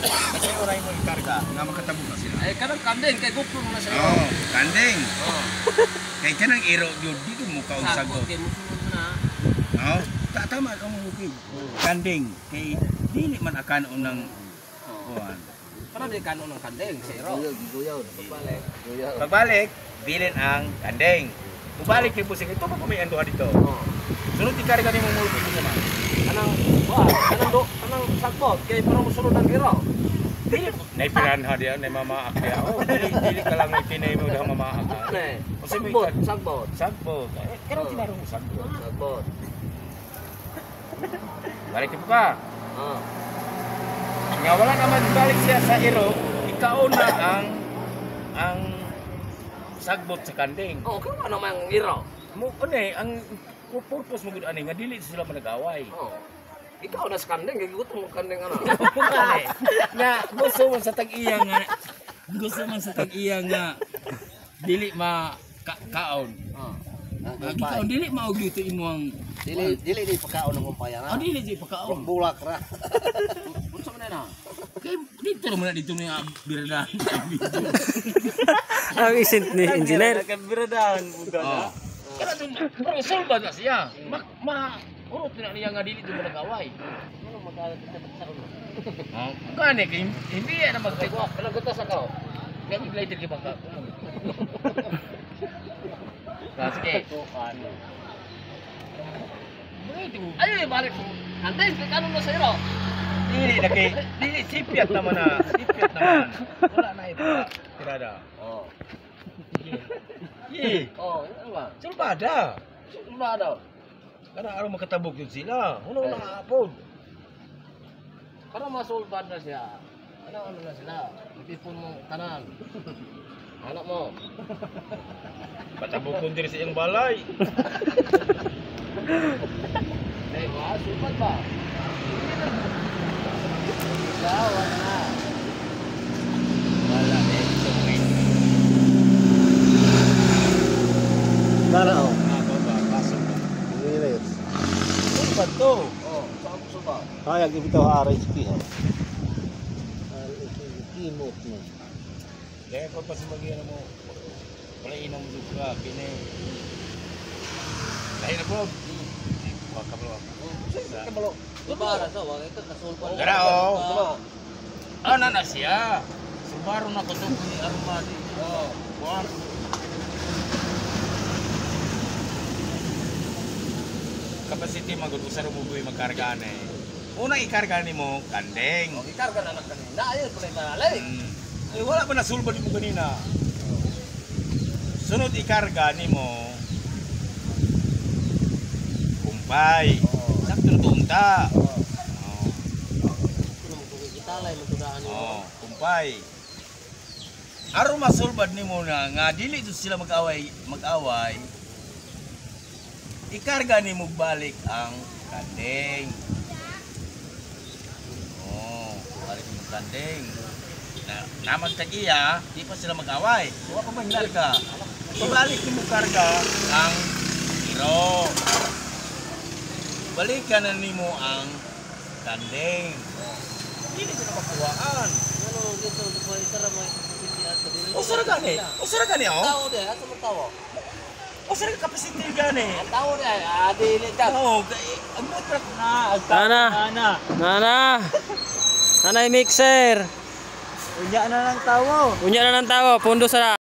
Kasi oray mo ikarga nga makatabog na sila. Ay kanang kandeng kay gupro na sa iyo. Oh, kandeng. Oh. Kay kanang iro jud dito mo kausag ko. Kay musunod na. Oh, tama ka mo okay. Kandeng kay dili man akan unang kuan. Para di kano ng kandeng sa iyo. Guyaw. Pagbalik. Guyaw. Pagbalik, bilin ang kandeng. Ubalik kay busing ito pa may anduha dito. Oh. Sunod ikarga ni mo mo dito naman. Kanang sagbot kay para musunod ang iro. Dili nay piranha dia nay mama akya. Oh, dili ka lang may pinay mo dah mama akya. Ne. Kasi may Sagbot. sagbot. Kaya tinaro mo sagbot. Sagbot. Balik mo ka. Oh. Nga wala naman balik siya sa iro, ikaw na ang sagbot sa kandeng. Oh, kung ano mang iro. Mo ang purpose mo gud ani nga dili sila manag-away. Oh. Ikaw na sa kandeng, gigutom mo kandeng ano. Nga gusto man sa tag-iya nga dili kaon. Oh. Ikaw dili maog dito imong Dili di pagkaon ng kumpaya na. dili di pagkaon. Bulak ra. Unsa man na? Kay dito naman dito ni birdahan. Ang isent ni engineer. Biradahan buga na. Kaya dun solba na siya. Urot na niya nga dili mo nag-away. Ano magalit sa ulo? Oh, gani kay hindi na magtagwa. Kanang gutas ako. Nga glider kay baka. Sige. Ano? Ay, balik. Kandeng, kay kanon na sa iro. Dili sipiat naman na. Sipiat naman. Wala na ito. Tirada. Oh. Oh, ano ba? Sulbada. Ano daw? Kana araw makatabog yun sila. Una hapon. Para masulbad na siya. Ano na sila? Ipipon mo tanan. Anak mo. Patabog kun diri sa iyang balay. Eh, sulbad ba? Lawan na. Wala eh. Dara oh. Ako ba? Pasok ba? Dili. Sulbad to. Oh, saan mo sulbad? Hayag ibitaw aray ski. Kimot mo. Kaya ko pa si magiyan mo. Wala inang mo ka. Kini. Lahi na bro. Wag ka bro. Kabalo. Para sa wala ito nasulbad. Dara oh. Ano na siya? Subaru na ko to ni Armadi. Oh, kuan. Capacity magud usar mo buhi magkargaan eh. Unang ikarga nimo kandeng. Oh, ikarga na kanina. Ayun pala italay. Eh wala pa nasulbad mo kanina. Sunod ikarga nimo kumpay. Sakto na tunta. Italay mo tudaan niyo. Oh, kumpay. Aron masulbad nimo na nga dili sila mag-away. Ikarga nimo balik ang kandeng. Oh, balik mo kandeng. Naman tag-iya, di pa sila mag-away. Huwag ka bang larga. Ibalik mo karga ang iro. Balikan na nimo ang kandeng. Hindi sila makuhaan. Ano dito ko isara mo Usara gani oh. Tao de, asa mo tao? Usara capacity gani. Tao de, dili ta. Oh, ang matrak na. Nanay mixer. Unya na ng tawo. Unya na ng tawo, pundo sa